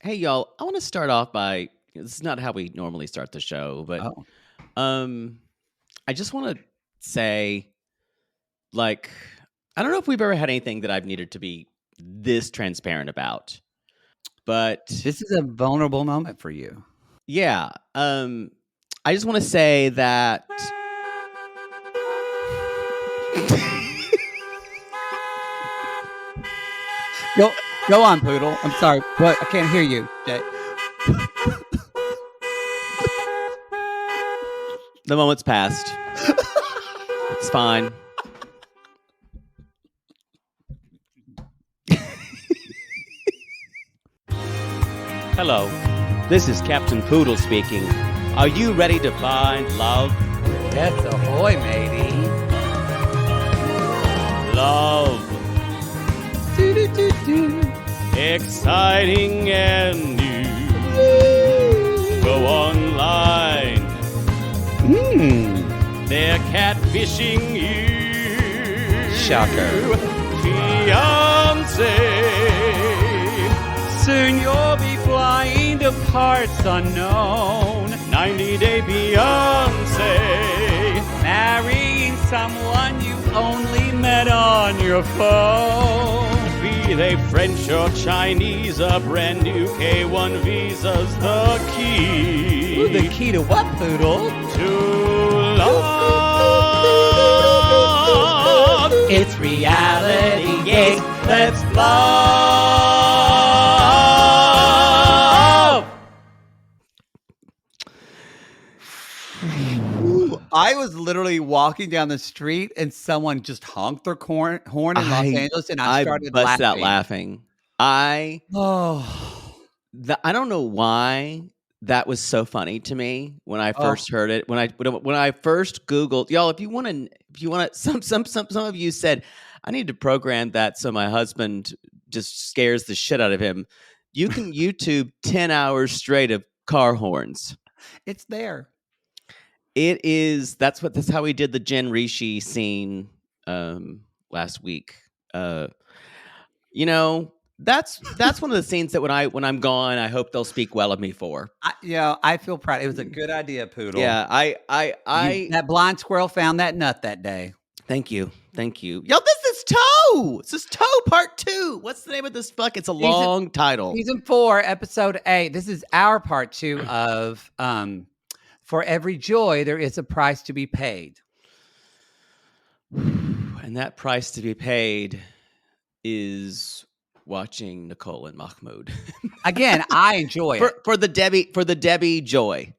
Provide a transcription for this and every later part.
Hey, y'all. I want to start off by this is not how we normally start the show, but Oh, um, I just want to say, like, I don't know if we've ever had anything that I've needed to be this transparent about, but this is a vulnerable moment for you. yeah, I just want to say that Go on, Poodle. I'm sorry. What? I can't hear you, Jay. the moment's passed. It's fine. Hello, this is Captain Poodle speaking. Are you ready to find love? Yes, ahoy, matey. Love. Exciting and new. Go online. They're catfishing you. Shocker. Fiancé. Soon you'll be flying to parts unknown. 90-day Beyonce. Marrying someone you only met on your phone. Be they French or Chinese, a brand new K1 visa's the key. Ooh, the key to what, Poodle? To love. It's reality, yes, Let's love. I was literally walking down the street and someone just honked their horn in Los Angeles, and I started busted laughing. out laughing. I Oh, don't know why that was so funny to me when I first heard it. When I first Googled, y'all, if you want to, some of you said I need to program that so my husband just scares the shit out of him. You can YouTube 10 hours straight of car horns. it's there. It is. That's how we did the Jen Rishi scene last week. You know, that's one of the scenes that when I'm gone, I hope they'll speak well of me for. I feel proud. It was a good idea, Poodle. Yeah, That blind squirrel found that nut that day. Thank you. Yo, this is Toe. This is Toe Part 2. What's the name of this fuck? It's a long title. Season 4, Episode 8. This is our Part 2 of For Every Joy, There Is a Price to Be Paid. And that price to be paid is watching Nicole and Mahmoud. Again, I enjoy it. For the Debbie joy.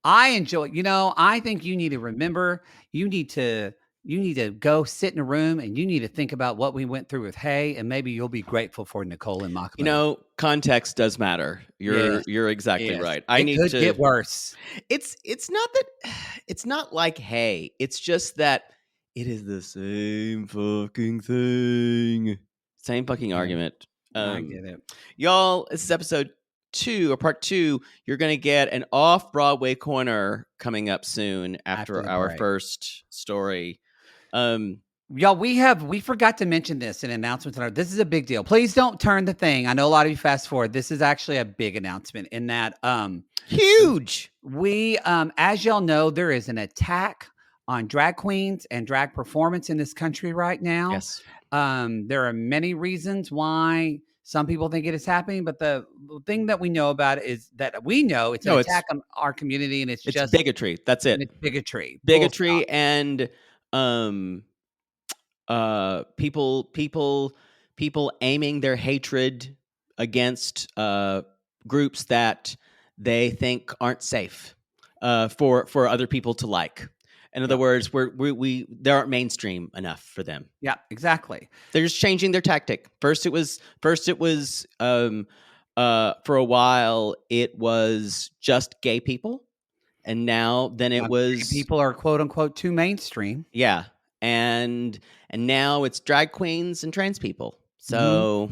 I enjoy it. I think you need to remember, you need to go sit in a room and you need to think about what we went through with Hay, and maybe you'll be grateful for Nicole and Mahmoud. Context does matter. You're exactly right. It could get worse. It's not like Hay. It's just that it is the same fucking thing. Same fucking argument. I get it. Y'all, this is episode 2 or part 2. You're going to get an off-Broadway corner coming up soon after our first story. Y'all, we forgot to mention this in announcements. This is a big deal. Please don't turn the thing. I know a lot of you fast forward. This is actually a big announcement in that huge. We as y'all know, there is an attack on drag queens and drag performance in this country right now. Yes. There are many reasons why some people think it is happening, but the thing that we know about it is that we know it's an attack on our community, and it's just bigotry. That's it. It's bigotry. Bigotry and people aiming their hatred against groups that they think aren't safe for other people to like. In other words, they aren't mainstream enough for them. Yeah, exactly. They're just changing their tactic. First it was for a while it was just gay people, and now it was people are quote unquote too mainstream. Yeah, and now it's drag queens and trans people. So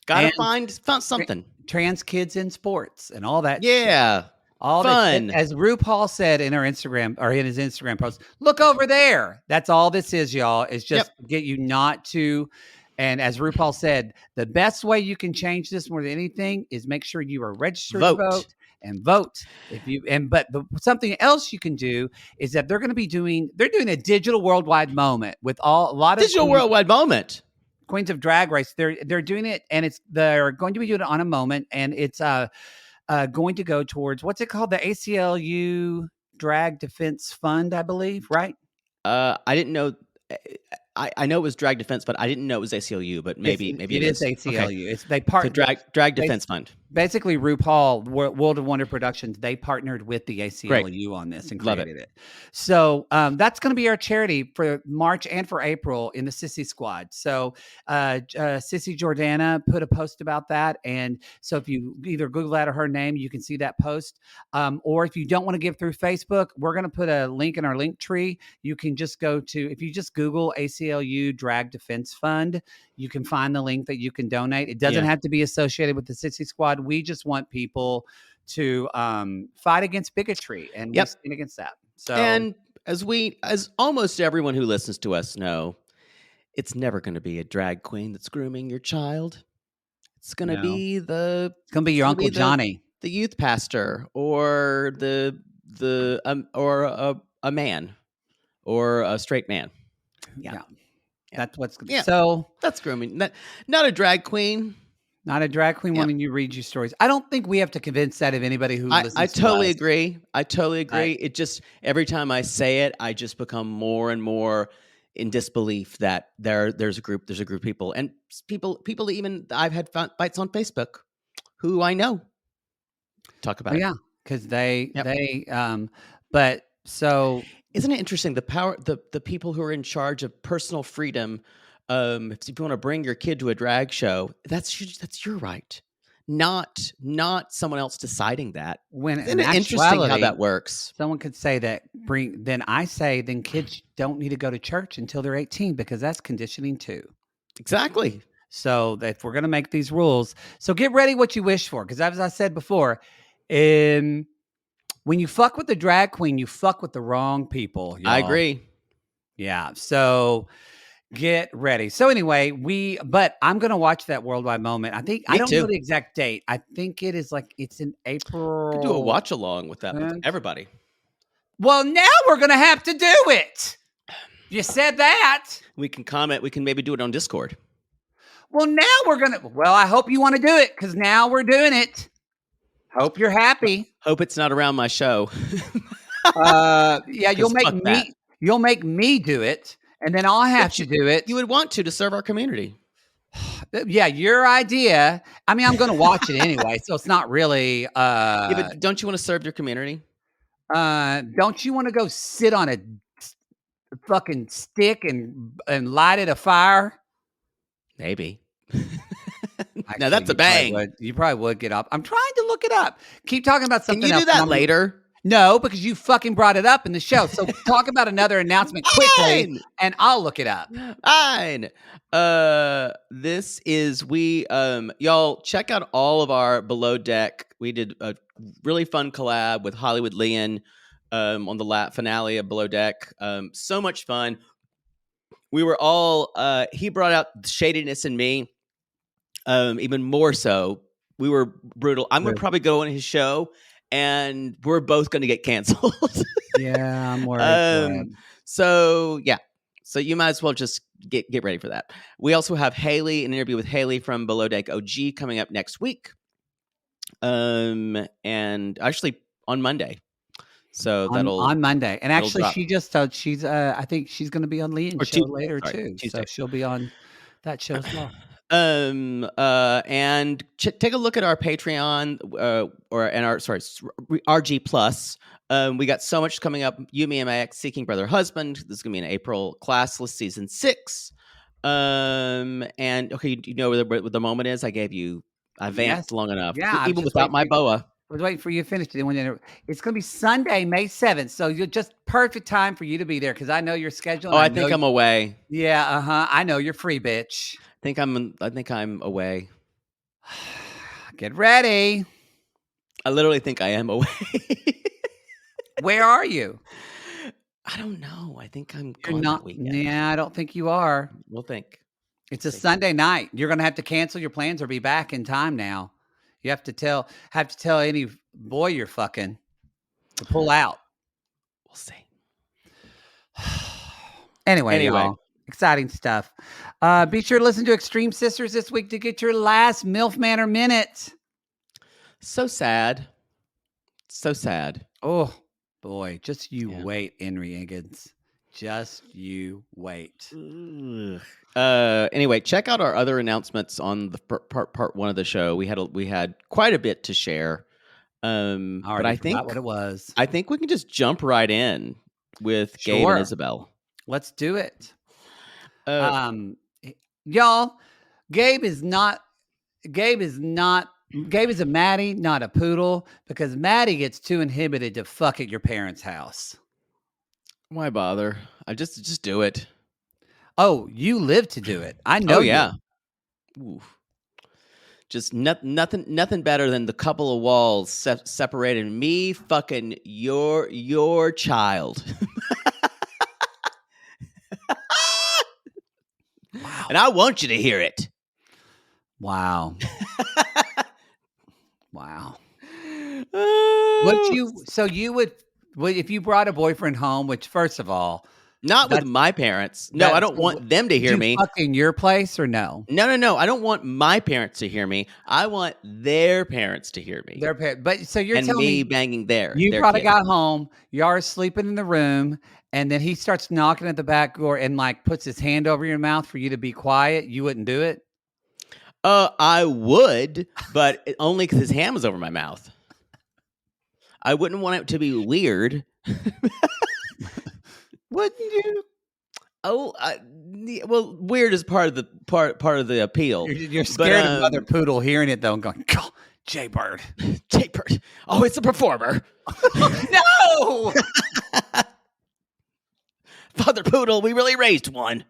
gotta find something. Trans kids in sports and all that. Yeah. Shit. All fun. That, as RuPaul said in her Instagram or in his Instagram post, look over there. That's all this is, y'all. Is just to get you not to And as RuPaul said, the best way you can change this more than anything is make sure you are registered to vote and vote. Something else you can do is that they're doing a digital worldwide moment with a lot of digital worldwide moment. Queens of Drag Race. They're doing it, and they're going to be doing it on a moment, and it's going to go towards, what's it called? The ACLU Drag Defense Fund, I believe, right? I didn't know. I know it was Drag Defense, but I didn't know it was ACLU. But maybe it is ACLU. Okay. It's Drag Defense Fund. Basically, RuPaul World of Wonder Productions, they partnered with the ACLU on this and created it. So that's going to be our charity for March and for April in the Sissy Squad. So Sissy Jordana put a post about that, and so if you either Google that or her name, you can see that post. Or if you don't want to give through Facebook, we're going to put a link in our link tree. You can just go to, if you just Google ACLU Drag Defense Fund, you can find the link that you can donate. It doesn't have to be associated with the Sissy Squad. We just want people to fight against bigotry, and we stand against that. So, and as almost everyone who listens to us know, it's never going to be a drag queen that's grooming your child. It's going to be your Uncle Johnny, the youth pastor, or or a man, or a straight man. Yeah. That's what's good. Yeah. So that's grooming. Not a drag queen. Not a drag queen wanting you to read you stories. I don't think we have to convince that of anybody who listens to us. I totally agree. It just, every time I say it, I just become more and more in disbelief that there's a group of people, and people even I've had fights on Facebook who I know talk about it. Yeah, because but so. Isn't it interesting, the power, the people who are in charge of personal freedom? If you want to bring your kid to a drag show, that's your right, not someone else deciding that. Isn't it interesting how that works? Someone could say that. Then kids don't need to go to church until they're 18, because that's conditioning too. Exactly. So if we're going to make these rules, so get ready what you wish for, because as I said before, when you fuck with the drag queen, you fuck with the wrong people. Y'all. I agree. Yeah. So get ready. So anyway, but I'm going to watch that worldwide moment. I think, I don't know the exact date. I think it's in April. We could do a watch along with that with everybody. Well, now we're going to have to do it. You said that. We can comment. We can maybe do it on Discord. Well, now I hope you want to do it, because now we're doing it. Hope you're happy. Hope it's not around my show. You'll make me do it, and then I'll have to do it. You would want to serve our community. Yeah, your idea. I mean, I'm going to watch it anyway, so it's not really. But don't you want to serve your community? Don't you want to go sit on a fucking stick and light it a fire? Maybe. Actually, now that's a bang. You probably would get up. I'm trying to look it up. Keep talking about something else. Can you do that later? No, because you fucking brought it up in the show. So talk about another announcement quickly, and I'll look it up. Fine. This is y'all check out all of our Below Deck. We did a really fun collab with Hollywood Leon on the finale of Below Deck. So much fun. We were all he brought out the shadiness in me. Even more so. We were brutal. I'm going to probably go on his show, and we're both going to get canceled. Yeah, I'm worried. So you might as well just get ready for that. We also have Haley, an interview with Haley from Below Deck OG coming up next week. And actually on Monday. So on Monday. And actually she just she's I think she's going to be on Leon's show later too. Tuesday. So she'll be on that show as well. And take a look at our Patreon, RG Plus. We got so much coming up. You, Me, and My Ex, Seeking Brother Husband. This is gonna be an April classless season 6. And okay, you know where the moment is. I vamped long enough. Yeah, even without my boa. I was waiting for you to finish it. It's going to be Sunday, May 7th. So you're just perfect time for you to be there, because I know your schedule. Oh, I think I'm away. Yeah, I know you're free, bitch. I think I'm away. Get ready. I literally think I am away. Where are you? I don't know. I think I'm gone that weekend. Yeah, I don't think you are. We'll think. It's a Sunday night. You're going to have to cancel your plans or be back in time now. You have to tell any boy you're fucking to pull out. We'll see. Anyway, y'all, exciting stuff. Be sure to listen to Extreme Sisters this week to get your last MILF Manor minute. So sad. So sad. Oh, boy. Just you wait, Henry Higgins. Just you wait. Anyway, check out our other announcements on the part one of the show. We had quite a bit to share. But I think what it was. I think we can just jump right in with Gabe and Isabel. Let's do it. Y'all, Gabe is a Mattie, not a poodle, because Mattie gets too inhibited to fuck at your parents' house. Why bother? I just do it. Oh, you live to do it. I know. Oh yeah. Ooh. Just nothing better than the couple of walls separating me fucking your child. Wow. And I want you to hear it. Wow. Wow. If you brought a boyfriend home, which first of all, not with my parents. No, I don't want them to hear me. Fuck in your place or no? No. I don't want my parents to hear me. I want their parents to hear me. Their parents. But so you're telling me banging their brought kid. A guy home. You're sleeping in the room, and then he starts knocking at the back door and like puts his hand over your mouth for you to be quiet. You wouldn't do it? I would, but only because his hand was over my mouth. I wouldn't want it to be weird. Wouldn't you? Oh, well, weird is part of the appeal. You're scared of Mother Poodle hearing it though and going, Jaybird. Jaybird. Oh, it's a performer. No! Father Poodle, we really raised one.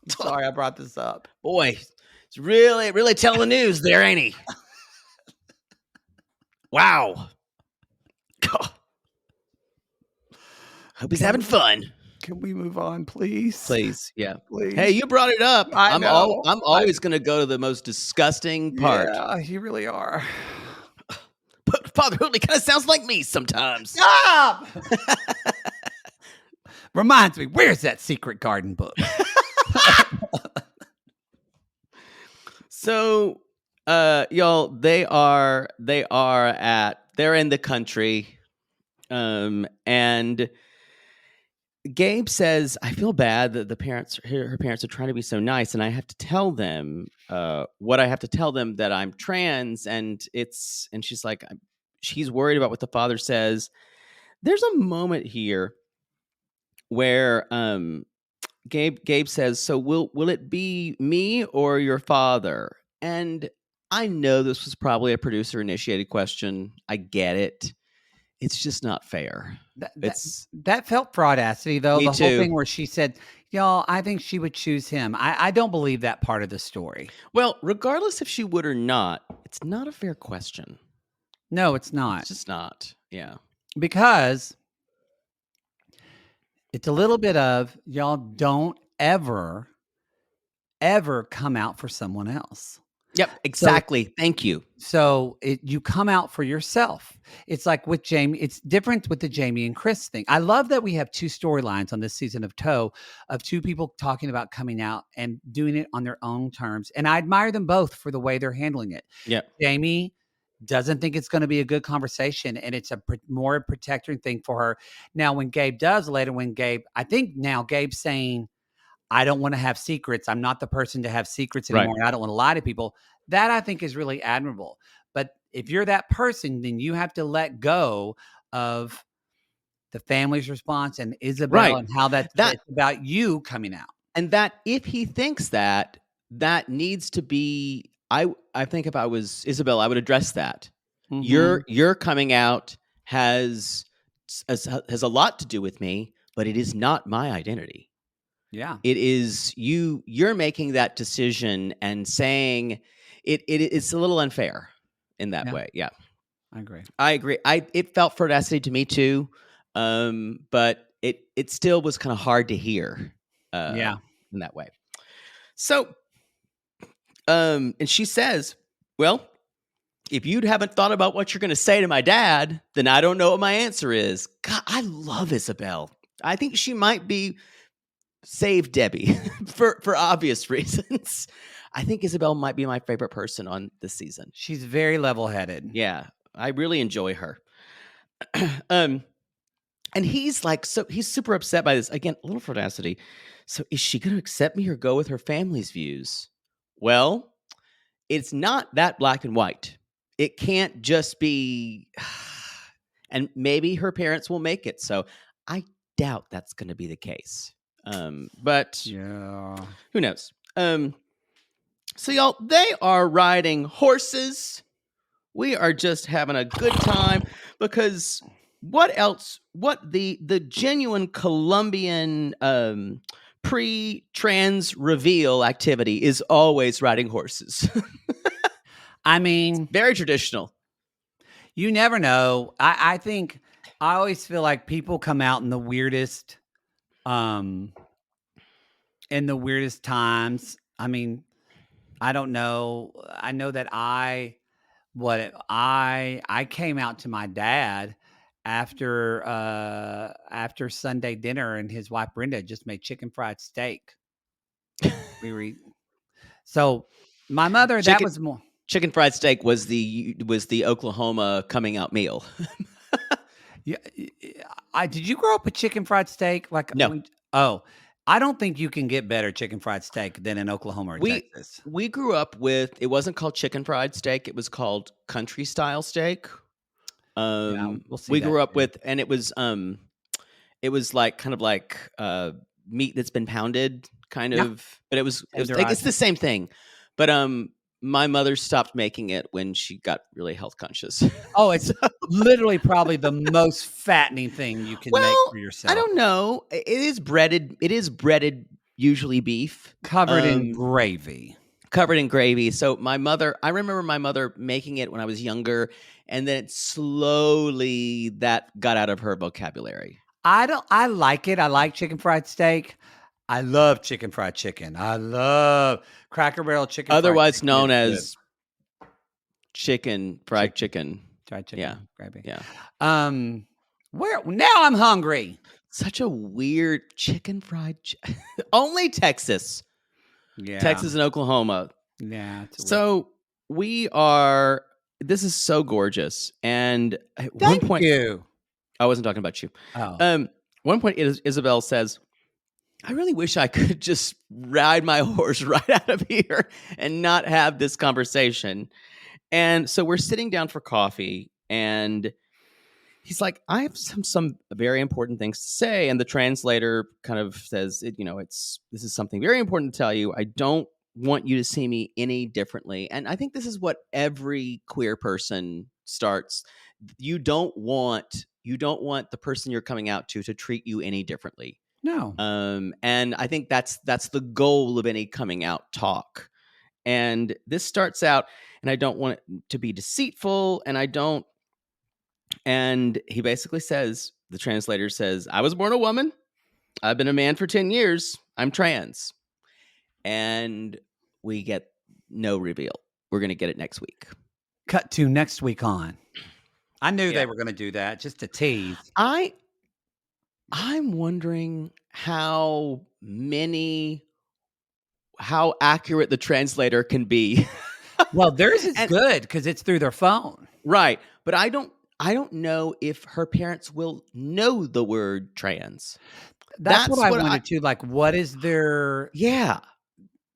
Sorry, I brought this up. Boy, it's really telling the news there, ain't he? Wow. Hope he's having fun. Can we move on, please? Please, yeah. Please. Hey, you brought it up. I'm always going to go to the most disgusting part. Yeah, you really are. But Father Hootley kind of sounds like me sometimes. Stop! Reminds me, where's that secret garden book? So, y'all, they're in the country, and Gabe says, I feel bad that her parents are trying to be so nice, and I have to tell them what I have to tell them, that I'm trans, and she's like, she's worried about what the father says. There's a moment here where Gabe says, so will it be me or your father? And I know this was probably a producer initiated question. I get it. It's just not fair. That felt fraudacity, though. Me the too. Whole thing where she said, y'all, I think she would choose him. I don't believe that part of the story. Well, regardless if she would or not, it's not a fair question. No, it's not. It's just not. Yeah. Because it's a little bit of, y'all don't ever come out for someone else. Yep, exactly. Thank you. So you come out for yourself. It's like with Jeymi. It's different with the Jeymi and Kris thing. I love that we have two storylines on this season of Toe, of two people talking about coming out and doing it on their own terms. And I admire them both for the way they're handling it. Yeah. Jeymi doesn't think it's going to be a good conversation, and it's more a protecting thing for her. Now, when Gabe does later, I think now Gabe's saying, I don't want to have secrets. I'm not the person to have secrets anymore. Right. I don't want to lie to people. That I think is really admirable. But if you're that person, then you have to let go of the family's response and Isabel and how that's about you coming out. And that if he thinks that needs to be, I think if I was Isabel, I would address that. Mm-hmm. Your coming out has a lot to do with me, but it is not my identity. Yeah. It is you're making that decision and saying it's a little unfair in that way. Yeah. I agree. It felt fraudacity to me too. But it still was kind of hard to hear in that way. So, and she says, well, if you haven't thought about what you're going to say to my dad, then I don't know what my answer is. God, I love Isabel. I think she might be Save Debbie for obvious reasons. I think Isabel might be my favorite person on this season. She's very level-headed. Yeah, I really enjoy her. And he's like, so he's super upset by this. Again, a little fraudacity. So is she going to accept me or go with her family's views? Well, it's not that black and white. It can't just be, and maybe her parents will make it. So I doubt that's going to be the case. But yeah, who knows? So y'all, they are riding horses. We are just having a good time because what else? What the genuine Colombian pre-trans reveal activity is always riding horses. I mean, very traditional. You never know. I think I always feel like people come out in the weirdest times. I mean, I don't know. I know that I came out to my dad after Sunday dinner, and his wife Brenda just made chicken fried steak. So my mother, that was more. Chicken fried steak was the Oklahoma coming out meal. Yeah, did you grow up with chicken fried steak? No. I don't think you can get better chicken fried steak than in Oklahoma or Texas. We grew up with, it wasn't called chicken fried steak. It was called country style steak. We'll see we grew up with, and it was like kind of like meat that's been pounded kind of, but it was like, it's the same thing. But my mother stopped making it when she got really health conscious. Oh, it's literally probably the most fattening thing you can make for yourself. I don't know. It is breaded, usually beef. Covered in gravy. So I remember my mother making it when I was younger, and then slowly that got out of her vocabulary. I like it. I like chicken fried steak. I love chicken fried chicken. I love Cracker Barrel chicken. Otherwise known as fried chicken. Fried chicken. Yeah. Gravy. Yeah. Where now I'm hungry. Such a weird chicken fried only Texas. Yeah. Texas and Oklahoma. Yeah. So this is so gorgeous. And at Thank one point, you. I wasn't talking about you. Oh. One point, Isabel says, I really wish I could just ride my horse right out of here and not have this conversation. And so we're sitting down for coffee, and he's like, I have some very important things to say. And the translator kind of says, this is something very important to tell you. I don't want you to see me any differently. And I think this is what every queer person starts. You don't want the person you're coming out to treat you any differently. No. And I think that's the goal of any coming out talk. And this starts out, and I don't want it to be deceitful, and he basically says, the translator says, I was born a woman. I've been a man for 10 years. I'm trans. And we get no reveal. We're going to get it next week. Cut to next week on. I knew they were going to do that just to tease. I'm wondering how accurate the translator can be. Well, theirs is good because it's through their phone. Right. But I don't know if her parents will know the word trans. That's what I wanted to. Like, what is their... Yeah.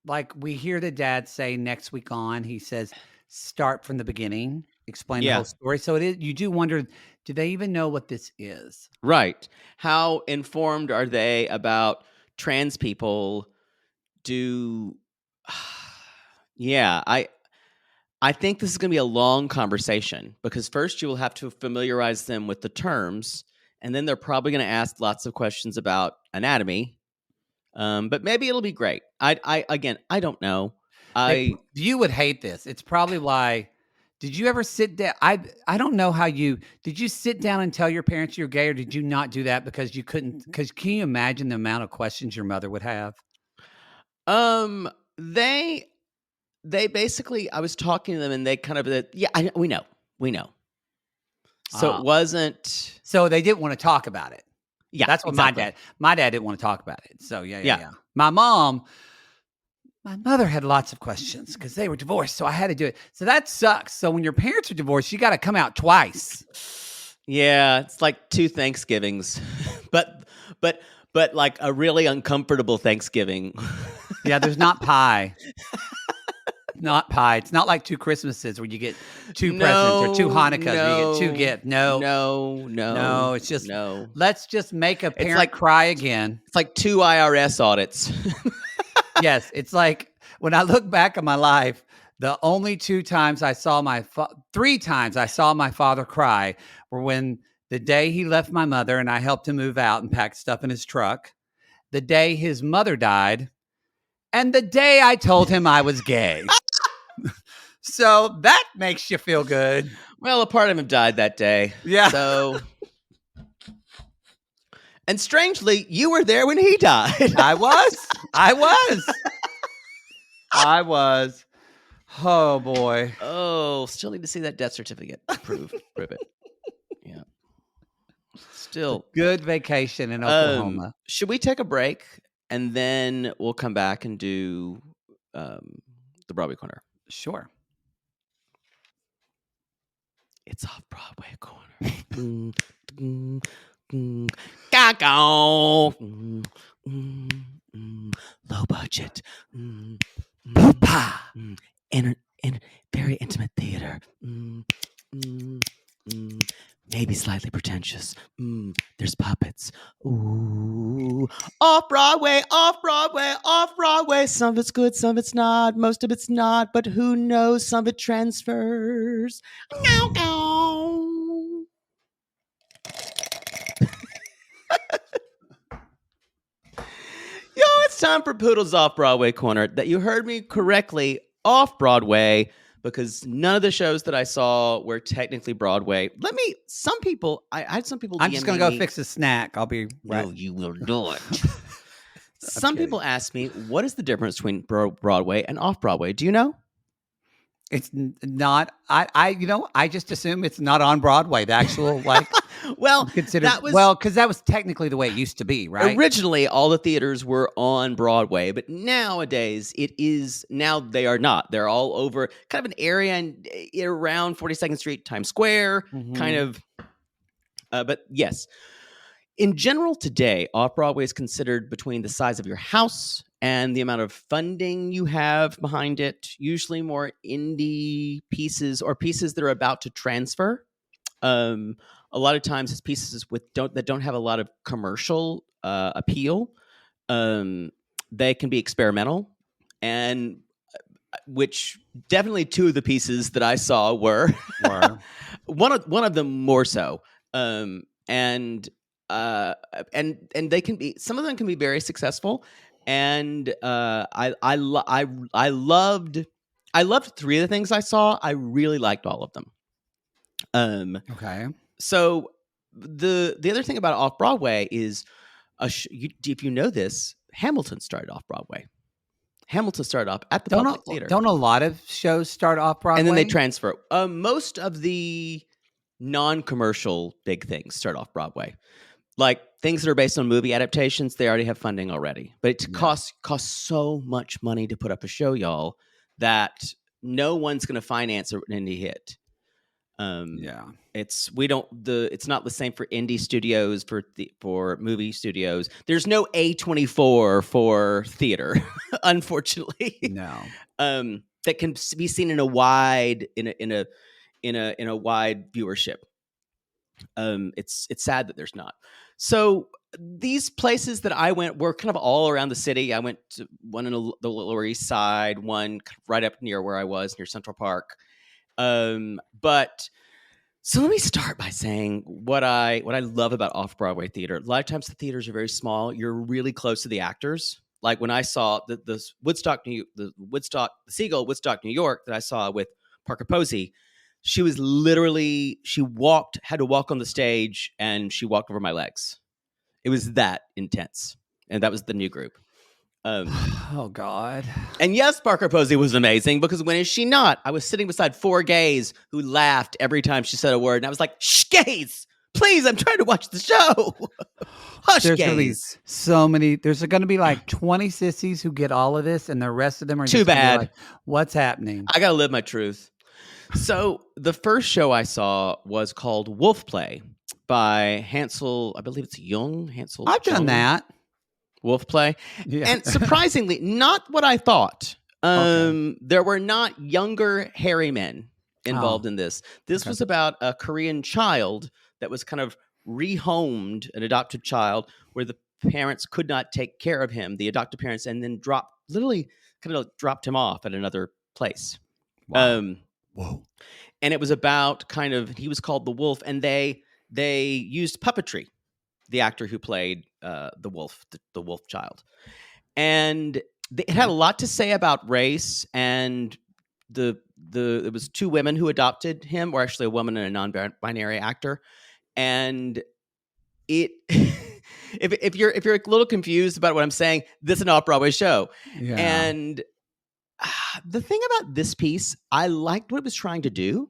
Like, we hear the dad say next week on, he says, start from the beginning, explain the whole story. So you do wonder, do they even know what this is? Right. How informed are they about trans people? Yeah, I think this is going to be a long conversation, because first you will have to familiarize them with the terms, and then they're probably going to ask lots of questions about anatomy. But maybe it'll be great. I don't know. You would hate this. It's probably why Did you ever sit down? I don't know how did you sit down and tell your parents you're gay, or did you not do that because you couldn't? Because can you imagine the amount of questions your mother would have? They basically, I was talking to them and they kind of, we know. So it wasn't. So they didn't want to talk about it. Yeah, that's what exactly. my dad didn't want to talk about it. So yeah. My mother had lots of questions because they were divorced, so I had to do it. So that sucks. So when your parents are divorced, you got to come out twice. Yeah, it's like 2 Thanksgivings, but like a really uncomfortable Thanksgiving. Yeah, there's not pie. Not pie. It's not like 2 Christmases where you get 2 presents, or 2 Hanukkahs where you get 2 gifts. No. It's just let's just make a parent cry again. It's like 2 IRS audits. Yes, it's like when I look back on my life, the only 2 times I saw 3 times I saw my father cry were when the day he left my mother and I helped him move out and pack stuff in his truck, the day his mother died, and the day I told him I was gay. So that makes you feel good. Well, a part of him died that day. Yeah. So, and strangely, you were there when he died. I was. Oh boy. Oh, still need to see that death certificate. Prove it. Yeah. Still good vacation in Oklahoma. Should we take a break and then we'll come back and do the Broadway Corner? Sure. It's Off Broadway Corner. Low budget. In very intimate theater. Maybe slightly pretentious. There's puppets. Ooh. Off Broadway. Some of it's good, some of it's not. Most of it's not, but who knows? Some of it transfers. Yo, it's time for Poodle's Off Broadway Corner. That you heard me correctly, off Broadway, because none of the shows that I saw were technically Broadway. Some people. I'm just going to go fix a snack. I'll be right. No, you will do it. Some people ask me, what is the difference between Broadway and off Broadway? Do you know? It's not. I just assume it's not on Broadway. The actual because that was technically the way it used to be, right? Originally, all the theaters were on Broadway, but nowadays they are not. They're all over kind of an area around 42nd Street, Times Square, kind of. But yes, in general today, off-Broadway is considered between the size of your house and the amount of funding you have behind it, usually more indie pieces or pieces that are about to transfer. A lot of times it's pieces that don't have a lot of commercial appeal. They can be experimental, and which definitely 2 of the pieces that I saw were one of them more so. And they can be, some of them can be very successful. And I loved 3 of the things I saw. I really liked all of them. Okay. So the other thing about off Broadway is, if you know this, Hamilton started off Broadway. Hamilton started off at the Public Theater. Don't a lot of shows start off Broadway? And then they transfer. Most of the non-commercial big things start off Broadway. Like things that are based on movie adaptations, they already have funding already. But it costs so much money to put up a show, y'all, that no one's going to finance an indie hit. It's not the same for indie studios, for movie studios. There's no A24 for theater, unfortunately. No. That can be seen in a wide wide viewership. It's sad that there's not. So these places that I went were kind of all around the city. I went to one in the Lower East Side, one right up near where I was, near Central Park. But so let me start by saying what I love about off-Broadway theater. A lot of times the theaters are very small. You're really close to the actors. Like when I saw the Seagull Woodstock, New York that I saw with Parker Posey, she was literally, had to walk on the stage, and she walked over my legs. It was that intense. And that was the new group. Oh, God. And yes, Parker Posey was amazing, because when is she not? I was sitting beside 4 gays who laughed every time she said a word. And I was like, shh, gays, please, I'm trying to watch the show. Hush, there's gays. Gonna be so many. There's going to be like 20 sissies who get all of this, and the rest of them are too just bad. Like, what's happening? I got to live my truth. So the first show I saw was called Wolf Play by Hansel. I believe it's Hansel. I've done that. Wolf Play. Yeah. And surprisingly, not what I thought. Okay. There were not younger hairy men involved in this. This was about a Korean child that was kind of rehomed, an adopted child, where the parents could not take care of him, the adopted parents, and then dropped him off at another place. Wow. Whoa. And it was about he was called the wolf, and they used puppetry, the actor who played the wolf, the wolf child. And it had a lot to say about race, and it was 2 women who adopted him, or actually a woman and a non-binary actor. And it if you're a little confused about what I'm saying, this is an off-Broadway show. Yeah. And the thing about this piece, I liked what it was trying to do.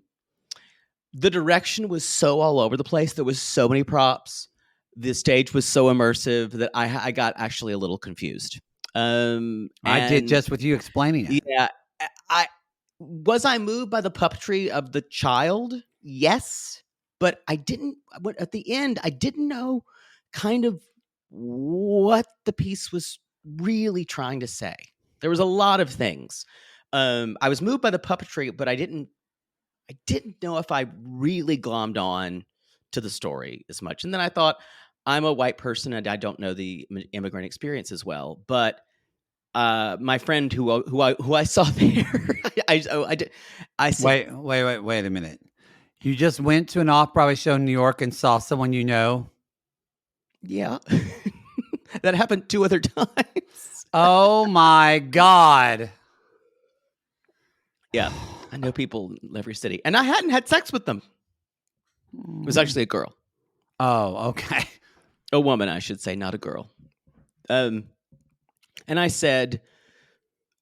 The direction was so all over the place. There was so many props. The stage was so immersive that I got actually a little confused. I did, just with you explaining it. Yeah. I moved by the puppetry of the child? Yes. But at the end, I didn't know kind of what the piece was really trying to say. There was a lot of things. I was moved by the puppetry, but I didn't know if I really glommed on to the story as much. And then I thought, I'm a white person and I don't know the immigrant experience as well. But my friend who I saw there, I said, wait a minute. You just went to an off-Broadway show in New York and saw someone you know? Yeah. That happened 2 other times. Oh my God. Yeah. I know people in every city. And I hadn't had sex with them. It was actually a girl. Oh, okay. A woman, I should say, not a girl. And I said,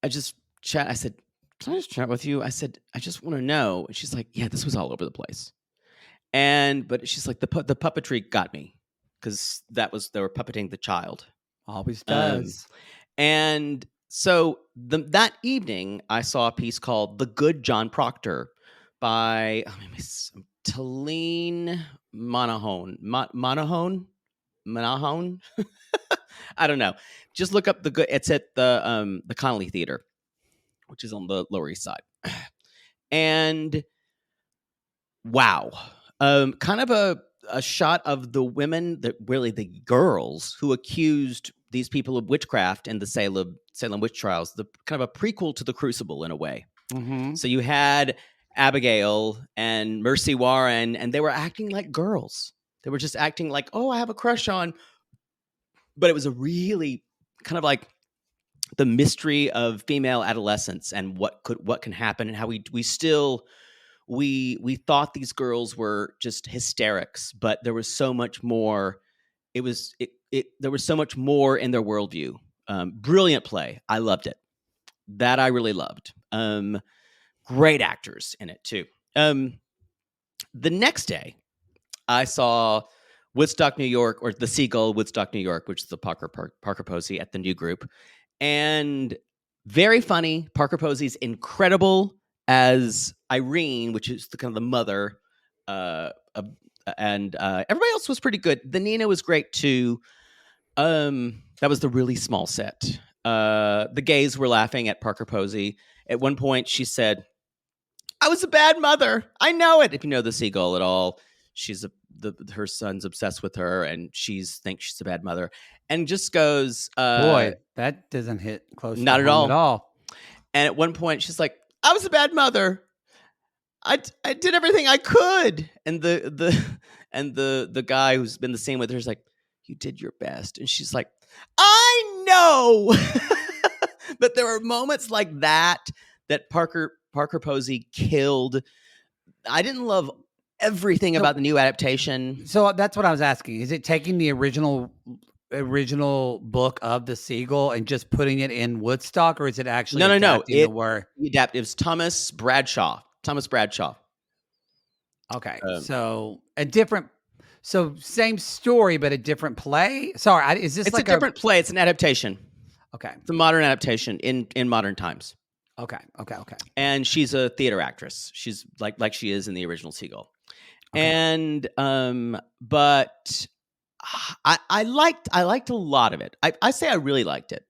I said, can I just chat with you? I said, I just want to know. And she's like, yeah, this was all over the place. But she's like, the puppetry got me, because they were puppeting the child. Always does. And so that evening, I saw a piece called The Good John Proctor by Talene Monahone. Monahone? I don't know. Just look up it's at the Connolly Theater, which is on the Lower East Side. And wow. Kind of a shot of the women, the girls who accused these people of witchcraft in the Salem witch trials, the kind of a prequel to the Crucible in a way. Mm-hmm. So you had Abigail and Mercy Warren, and they were acting like girls. They were just acting like, oh, I have a crush on. But it was a really kind of like the mystery of female adolescence and what can happen, and how we thought these girls were just hysterics, but there was so much more. There was so much more in their worldview. Brilliant play. I loved it. That I really loved. Great actors in it too. The next day, I saw Woodstock, New York, or the Seagull, Woodstock, New York, which is the Parker Posey at the New Group, and very funny. Parker Posey's incredible as Irene, which is the kind of the mother, and everybody else was pretty good. The Nina was great too. That was the really small set. The gays were laughing at Parker Posey. At one point, she said, "I was a bad mother. I know it." If you know the Seagull at all, her son's obsessed with her, and thinks she's a bad mother, and just goes, "Boy, that doesn't hit close. Not at all." And at one point, she's like, "I was a bad mother. I did everything I could." And the guy who's been the same with her is like, "You did your best." And she's like, "I know." But there were moments like that Parker Posey killed. I didn't love everything about the new adaptation. So that's what I was asking. Is it taking the original book of The Seagull and just putting it in Woodstock, or is it actually adapting the word? It was Thomas Bradshaw. Okay. So same story, but a different play. Sorry, is this it's like a different play? It's an adaptation. Okay. It's a modern adaptation in modern times. Okay. And she's a theater actress. She's like she is in the original Seagull. Okay. And but I liked a lot of it. I say I really liked it.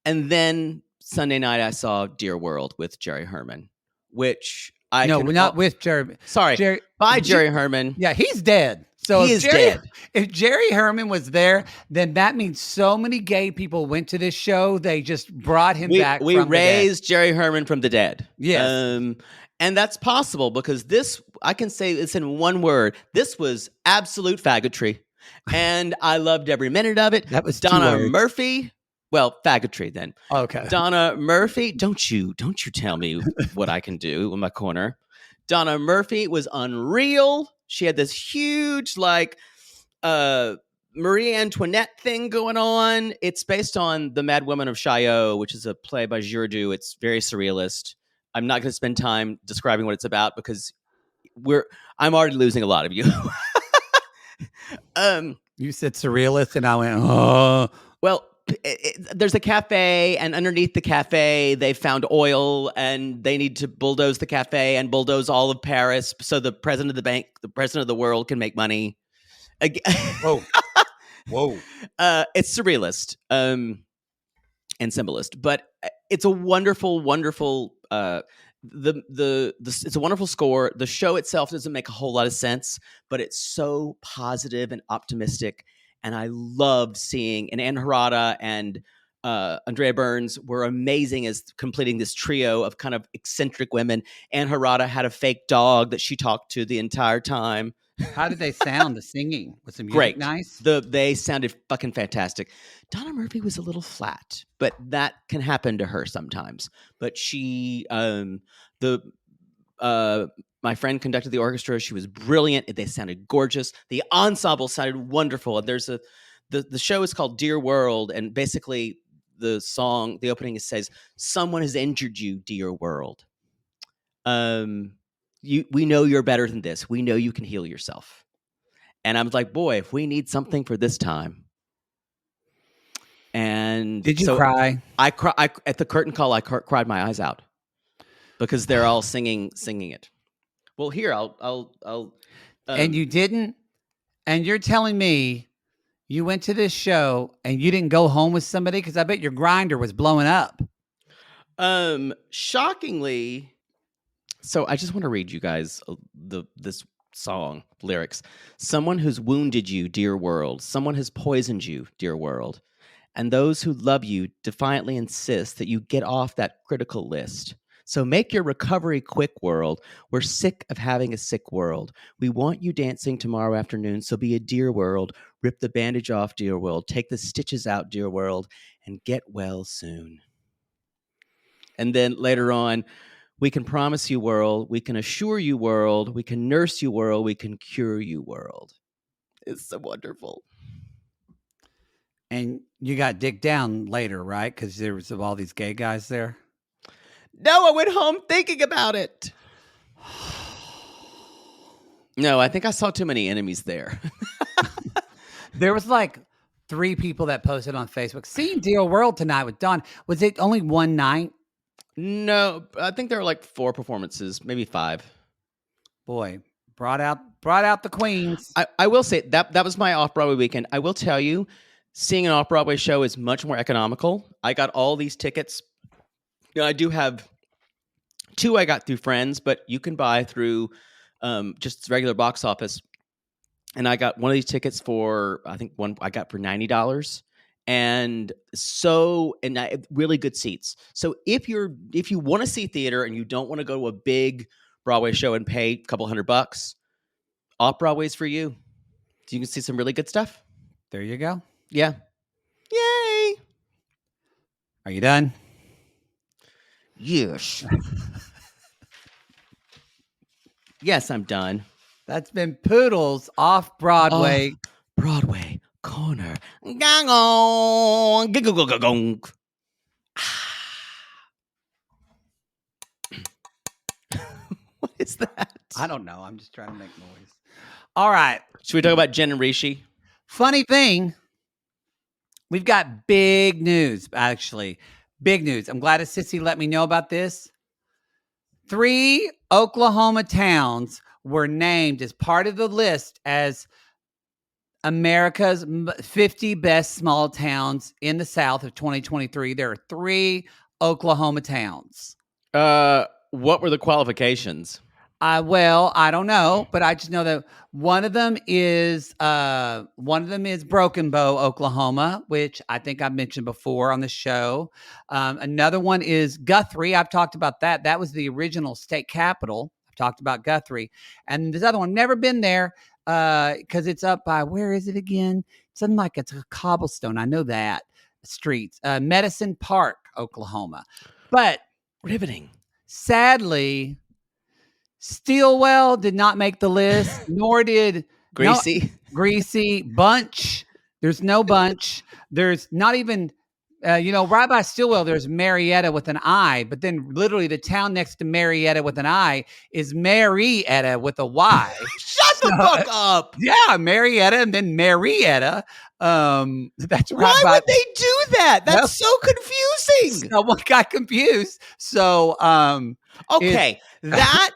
And then Sunday night I saw Dear World with Jerry Herman, which we're not with Jerry. Sorry, Jerry Herman. Yeah, he's dead. So he is dead. If Jerry Herman was there, then that means so many gay people went to this show. They just brought him back. We raised Jerry Herman from the dead. Yes. And that's possible because this, I can say this in one word. This was absolute faggotry. And I loved every minute of it. That was Donna Murphy. Well, faggotry then. Okay. Donna Murphy. Don't you tell me what I can do in my corner. Donna Murphy was unreal. She had this huge, like, Marie Antoinette thing going on. It's based on The Mad Woman of Chaillot, which is a play by Giraudoux. It's very surrealist. I'm not going to spend time describing what it's about because I'm already losing a lot of you. You said surrealist, and I went, oh. Well, there's a cafe, and underneath the cafe, they found oil, and they need to bulldoze the cafe and bulldoze all of Paris so the president of the bank, the president of the world, can make money. Whoa. It's surrealist and symbolist, but it's a wonderful, wonderful. It's a wonderful score. The show itself doesn't make a whole lot of sense, but it's so positive and optimistic. And I loved seeing, and Ann Harada and Andrea Burns were amazing as completing this trio of kind of eccentric women. Ann Harada had a fake dog that she talked to the entire time. How did they sound? The singing? Was the music great? Nice? They sounded fucking fantastic. Donna Murphy was a little flat, but that can happen to her sometimes. But she, my friend conducted the orchestra. She was brilliant. They sounded gorgeous. The ensemble sounded wonderful. And there's the show is called Dear World, and basically the opening says, "Someone has injured you, dear world. We know you're better than this. We know you can heal yourself." And I was like, boy, if we need something for this time. And did you cry? I at the curtain call. I cried my eyes out because they're all singing it. Well, here I'll. And you didn't. And you're telling me you went to this show and you didn't go home with somebody, because I bet your grinder was blowing up. Shockingly. So I just want to read you guys this song lyrics. "Someone who's wounded you, dear world. Someone has poisoned you, dear world. And those who love you defiantly insist that you get off that critical list. So make your recovery quick, world. We're sick of having a sick world. We want you dancing tomorrow afternoon, so be a dear world. Rip the bandage off, dear world. Take the stitches out, dear world, and get well soon." And then later on, "We can promise you, world. We can assure you, world. We can nurse you, world. We can cure you, world." It's so wonderful. And you got dicked down later, right? Because there was all these gay guys there. No, I went home thinking about it. No, I think I saw too many enemies there. There was like 3 people that posted on Facebook, "Seeing Dear World tonight with Don." Was it only one night? No, I think there were like 4 performances, maybe 5. Boy, brought out the queens. I will say that was my off-Broadway weekend. I will tell you, seeing an off-Broadway show is much more economical. I got all these tickets. You know, I do have 2 I got through friends, but you can buy through just regular box office. And I got one of these tickets for, I think one I got for $90. And really good seats. So if you want to see theater and you don't want to go to a big Broadway show and pay a couple $100, off Broadway's for you. So you can see some really good stuff. There you go. Yeah. Yay. Are you done? Yes. Yes, I'm done. That's been Poodles off Broadway. Broadway corner. Gong. Gong. What is that? I don't know. I'm just trying to make noise. All right. Should we talk about Jen and Rishi? Funny thing, we've got big news, actually. Big news. I'm glad Sissy let me know about this. 3 Oklahoma towns were named as part of the list as America's 50 best small towns in the South of 2023. There are 3 Oklahoma towns. What were the qualifications? Well, I don't know, but I just know that one of them is Broken Bow, Oklahoma, which I think I've mentioned before on the show. Another one is Guthrie. I've talked about that. That was the original state capital. I've talked about Guthrie. And this other one, never been there because it's up by, where is it again? It's something like it's a cobblestone. I know that streets. Medicine Park, Oklahoma. But riveting. Sadly, Stilwell did not make the list, nor did Greasy. Greasy. Bunch. There's no Bunch. There's not even, right by Stilwell, there's Marietta with an I, but then literally the town next to Marietta with an I is Marietta with a Y. Shut the fuck up. Yeah, Marietta and then Marietta. That's right. Why would they do that? That's so confusing. Someone got confused. So, okay, that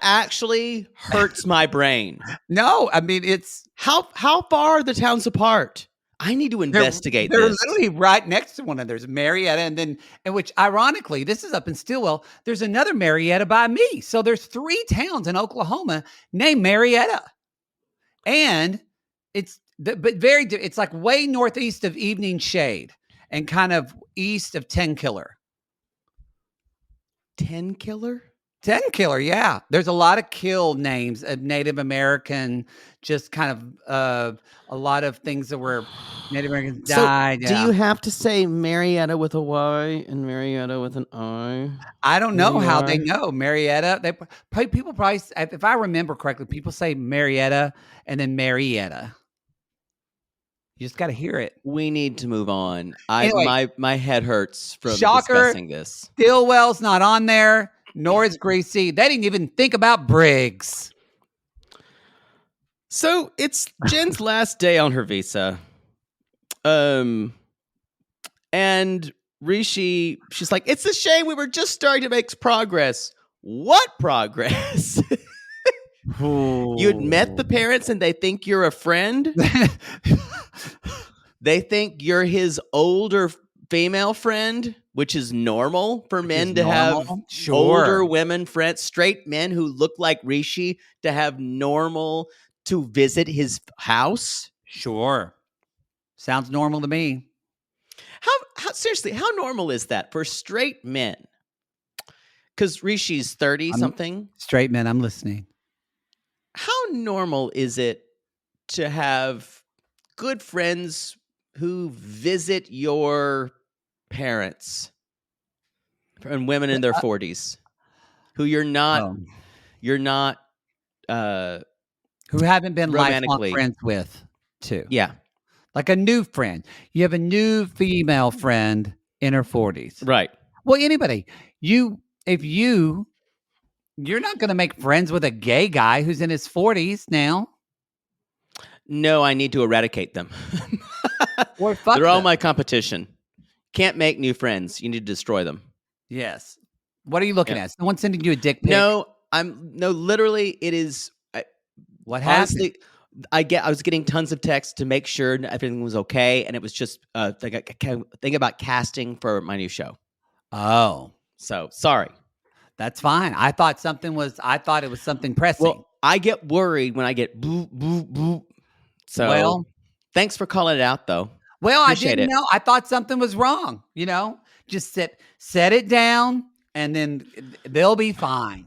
actually hurts my brain. No, I mean, it's how far are the towns apart? I need to investigate they're this. Literally right next to one another. There's Marietta, and which ironically, this is up in Stilwell. There's another Marietta by me. So there's 3 towns in Oklahoma named Marietta, and it's like way northeast of Evening Shade and kind of east of 10 Killer. 10 Killer? 10 Killer, yeah. There's a lot of kill names of Native American, just kind of a lot of things that were Native Americans died. So do you have to say Marietta with a Y and Marietta with an I? I don't know how they know Marietta. People probably, if I remember correctly, people say Marietta and then Marietta. You just got to hear it. We need to move on. Anyway, my head hurts from discussing this. Stilwell's not on there, nor is Greasy. They didn't even think about Briggs. So it's Jen's last day on her visa. And Rishi, she's like, it's a shame we were just starting to make progress. What progress? You had met the parents and they think you're a friend? They think you're his older female friend, which is normal for men to have older women friends, straight men who look like Rishi to have normal to visit his house. Sure. Sounds normal to me. How seriously, how normal is that for straight men? Because Rishi's 30-something. Straight men, I'm listening. How normal is it to have good friends who visit your parents and women in their 40s who you're not who haven't been lifelong friends with too? Yeah. Like a new friend. You have a new female friend in her 40s. Right. Well, anybody, you're not going to make friends with a gay guy who's in his 40s now. No, I need to eradicate them. They're all my competition. Can't make new friends. You need to destroy them. Yes. What are you looking at? Someone sending you a dick pic? No, literally it is. What happened? Honestly, I was getting tons of texts to make sure everything was okay. And it was just think about casting for my new show. Oh. So sorry. That's fine. I thought it was something pressing. Well, I get worried when I get boop, boop, boop. So thanks for calling it out, though. Well, Appreciate I didn't know. I thought something was wrong. Just set it down, and then they'll be fine.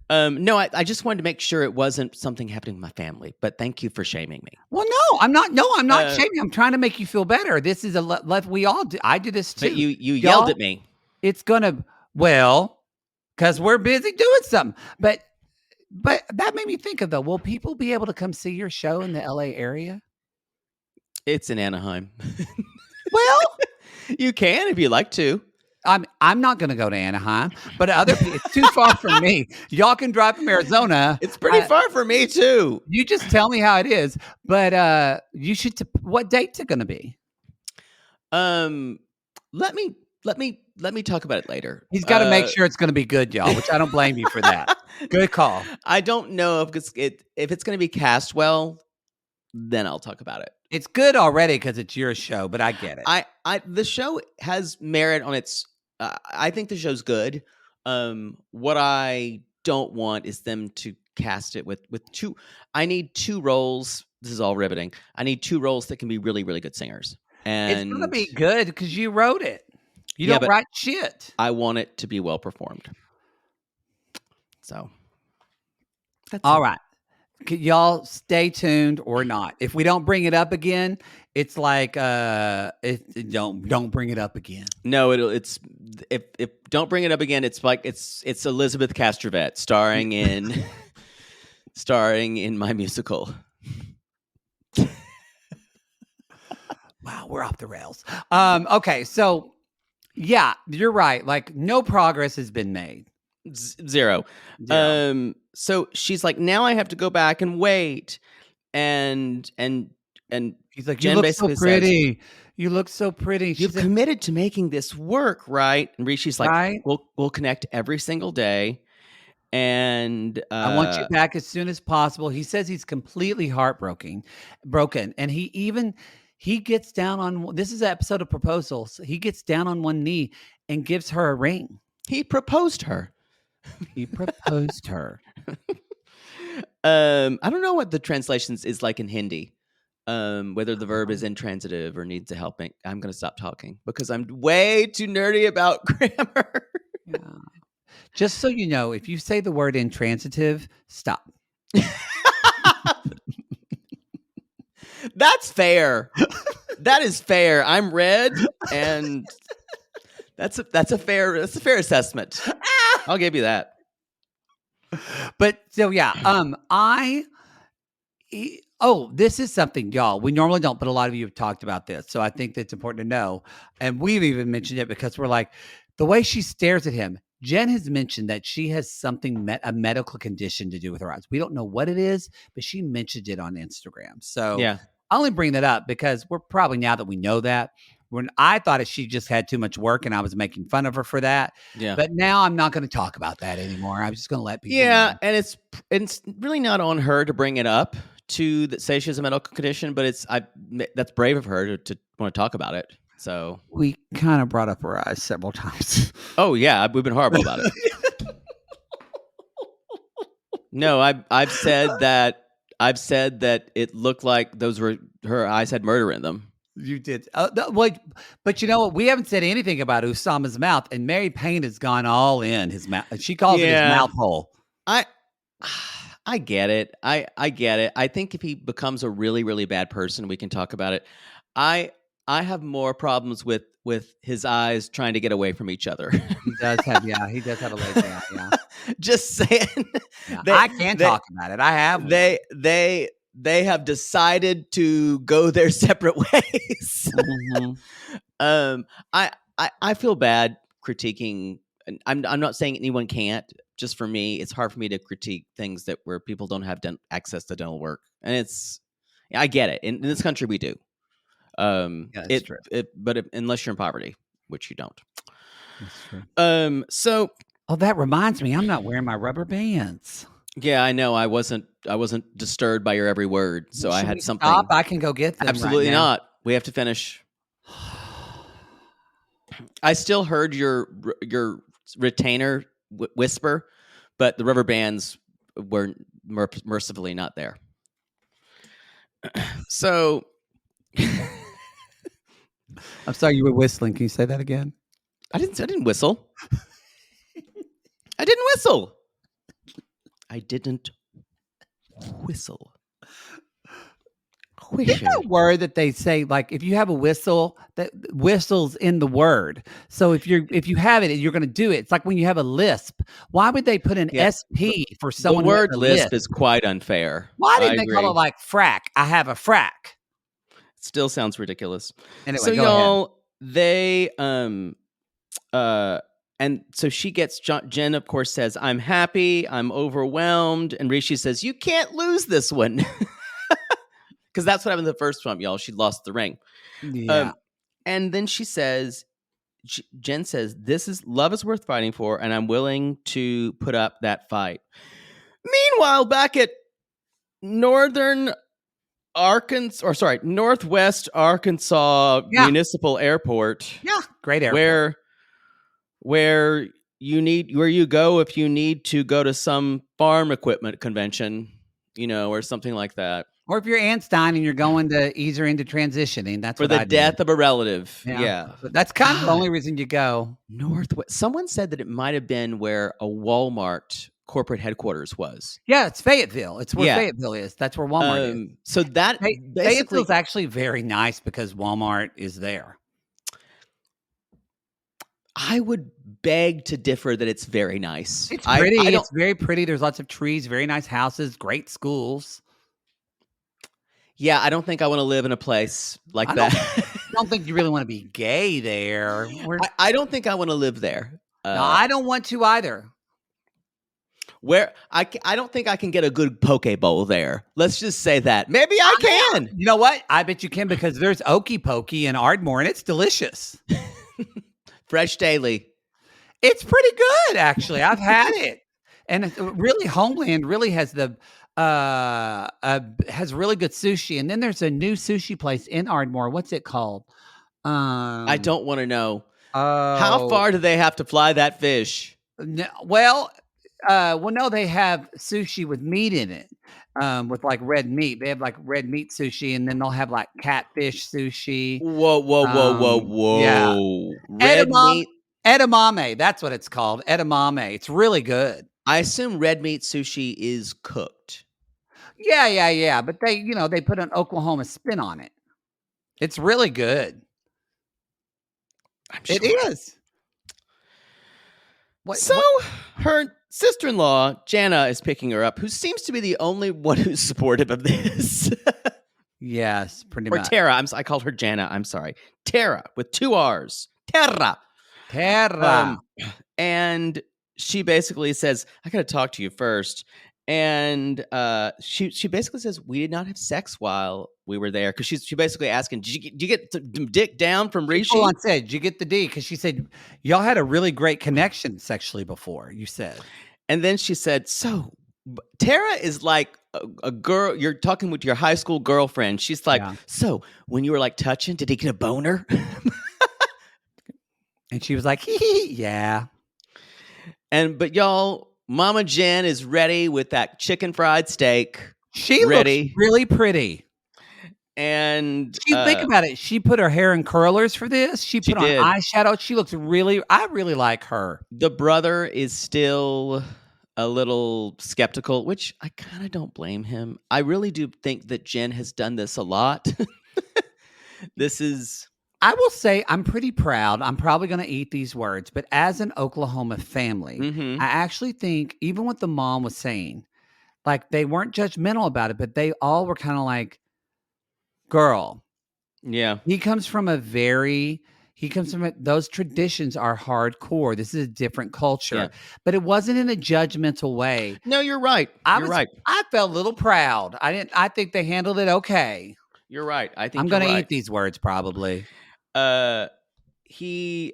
No, I just wanted to make sure it wasn't something happening with my family. But thank you for shaming me. Well, no, I'm not. No, I'm not shaming. I'm trying to make you feel better. This is we all do. I do this too. But you yelled at me. It's gonna because we're busy doing something. But But that made me think of though, will people be able to come see your show in the LA area? It's in Anaheim. Well, you can if you like to. I'm not going to go to Anaheim, but other people, it's too far from me. Y'all can drive from Arizona. It's pretty far for me too. You just tell me how it is, but you should. What date's it going to be? Let me talk about it later. He's got to make sure it's going to be good, y'all. Which I don't blame you for that. Good call. I don't know if it's going to be cast well. Then I'll talk about it. It's good already because it's your show, but I get it. The show has merit on its. I think the show's good. What I don't want is them to cast it with two. I need two roles. This is all riveting. I need two roles that can be really, really good singers. And it's gonna be good because you wrote it. You don't write shit. I want it to be well performed. So that's all right. Y'all stay tuned or not. If we don't bring it up again, it's like don't bring it up again. No, it's if don't bring it up again, it's like it's Elizabeth Castrovet starring in my musical. Wow, we're off the rails. Okay, so yeah, you're right. Like no progress has been made. Zero. So she's like, now I have to go back and wait, and he's like, you look so pretty. You look so pretty. You've committed to making this work, right? And Rishi's like, right? We'll connect every single day, and I want you back as soon as possible. He says he's completely broken, and he gets down on. This is an episode of Proposals. He gets down on one knee and gives her a ring. He proposed her. He proposed her. I don't know what the translations is like in Hindi. Whether the verb is intransitive or needs a helping. I'm going to stop talking because I'm way too nerdy about grammar. Yeah. Just so you know, if you say the word intransitive, stop. That's fair. That is fair. I'm red, and that's a fair assessment. I'll give you that. But so yeah, this is something, y'all. We normally don't, but a lot of you have talked about this, so I think that's important to know. And we've even mentioned it because we're like, the way she stares at him. Jen has mentioned that she has something, a medical condition to do with her eyes. We don't know what it is, but she mentioned it on Instagram. So yeah, I only bring that up because we're probably, now that we know that, when I thought she just had too much work and I was making fun of her for that. Yeah. But now I'm not going to talk about that anymore. I'm just going to let people know. And it's really not on her to bring it up to say she has a medical condition, but that's brave of her to want to talk about it. So we kind of brought up her eyes several times. Oh yeah, we've been horrible about it. No, I've said that it looked like those were her eyes had murder in them. You did. But you know what? We haven't said anything about Oussama's mouth, and Mary Payne has gone all in his mouth. She calls it his mouth hole. I get it. I get it. I think if he becomes a really, really bad person, we can talk about it. I have more problems with his eyes trying to get away from each other. He does have a lazy eye. Yeah. Just saying. Yeah. I can't talk about it. I have. They have decided to go their separate ways. Mm-hmm. I feel bad critiquing. I'm not saying anyone can't. Just for me, it's hard for me to critique things where people don't have access to dental work, and I get it. In this country, we do. It's true. But unless you're in poverty, which you don't. That's true. So. Oh, that reminds me, I'm not wearing my rubber bands. Yeah, I know. I wasn't disturbed by your every word, so I had something. Stop. I can go get them. Absolutely not. We have to finish. I still heard your retainer whisper, but the rubber bands were mercifully not there. So, I'm sorry, you were whistling. Can you say that again? I didn't whistle. I didn't whistle. I didn't whistle. wish It's a word that they say, like, if you have a whistle, that whistle's in the word. So if you have it, you're gonna do it. It's like when you have a lisp. Why would they put an Yeah, SP for the someone who has word a lisp lisp? is quite unfair. Why I didn't they call agree. it like frack? I have a frack. Still sounds ridiculous. So Anyway, go ahead. y'all, they and so she gets Jen, of course, says, I'm happy, I'm overwhelmed. And Rishi says, you can't lose this one. Because that's what happened in the first one, y'all. She lost the ring. Yeah. And then she says, Jen says, this is love is worth fighting for, and I'm willing to put up that fight. Meanwhile, back at Northwest Arkansas Municipal Airport. Yeah, great airport. Where you go if you need to go to some farm equipment convention, or something like that. Or if your aunt's dying and you're going to ease her into transitioning, that's for what the I death do. of a relative. Yeah. But that's kind of the only reason you go. Northwest. Someone said that it might have been where a Walmart corporate headquarters was. Yeah, it's Fayetteville. It's where Fayetteville is. That's where Walmart is. So that Fayetteville's actually very nice because Walmart is there. I would beg to differ that it's very nice. It's pretty. It's very pretty. There's lots of trees, very nice houses, great schools. Yeah, I don't think I want to live in a place like that. I don't think you really want to be gay there. I don't think I want to live there. No, I don't want to either. Where I don't think I can get a good poke bowl there. Let's just say that. Maybe I can. You know what? I bet you can because there's Okie Pokey in Ardmore and it's delicious. Fresh daily. It's pretty good, actually. I've had it. And really, Homeland really has has really good sushi. And then there's a new sushi place in Ardmore. What's it called? I don't want to know. How far do they have to fly that fish? No, no, they have sushi with meat in it, with like red meat. They have like red meat sushi, and then they'll have like catfish sushi. Whoa! Yeah, Red meat. Edamame. That's what it's called. Edamame. It's really good. I assume red meat sushi is cooked. Yeah. But they put an Oklahoma spin on it. It's really good. I'm sure. It is. Her sister-in-law, Jana, is picking her up, who seems to be the only one who's supportive of this. Yes, pretty much. Or Tara. I called her Jana. I'm sorry. Tara, with 2 R's. Tara. And she basically says, I got to talk to you first. And she basically says, we did not have sex while we were there. Because she basically asking, did you get the dick down from Rishi? Hold on, said, did you get the D? Because she said, y'all had a really great connection sexually before, you said. And then she said, so Tara is like a girl, you're talking with your high school girlfriend. She's like, so when you were like touching, did he get a boner? And she was like, yeah. But y'all, Mama Jen is ready with that chicken fried steak. She looks really pretty. And think about it. She put her hair in curlers for this. She put on eyeshadow. She looks I really like her. The brother is still a little skeptical, which I kind of don't blame him. I really do think that Jen has done this a lot. I will say I'm pretty proud. I'm probably going to eat these words, but as an Oklahoma family, I actually think even what the mom was saying, like they weren't judgmental about it, but they all were kind of like, girl. Yeah. He comes from those traditions are hardcore. This is a different culture, but it wasn't in a judgmental way. No, you're right. You're right. I felt a little proud. I think they handled it okay. You're right. I think I'm going to eat these words probably. He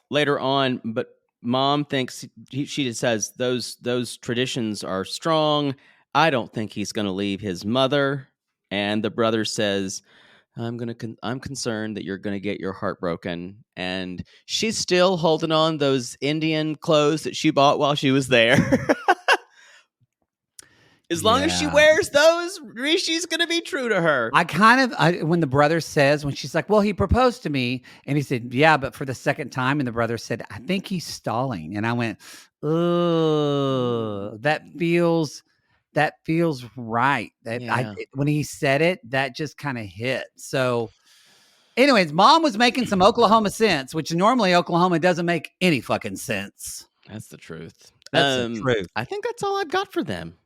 later on, but mom thinks she just says those traditions are strong. I don't think he's going to leave his mother. And the brother says, I'm concerned that you're going to get your heart broken. And she's still holding on those Indian clothes that she bought while she was there. As long as she wears those, Rishi's going to be true to her. When the brother says, when she's like, well, he proposed to me. And he said, yeah, but for the second time. And the brother said, I think he's stalling. And I went, oh, that feels That feels right. Yeah. When he said it, that just kind of hit. So anyways, Mom was making some Oklahoma sense, which normally Oklahoma doesn't make any fucking sense. That's the truth. That's the truth. I think that's all I've got for them.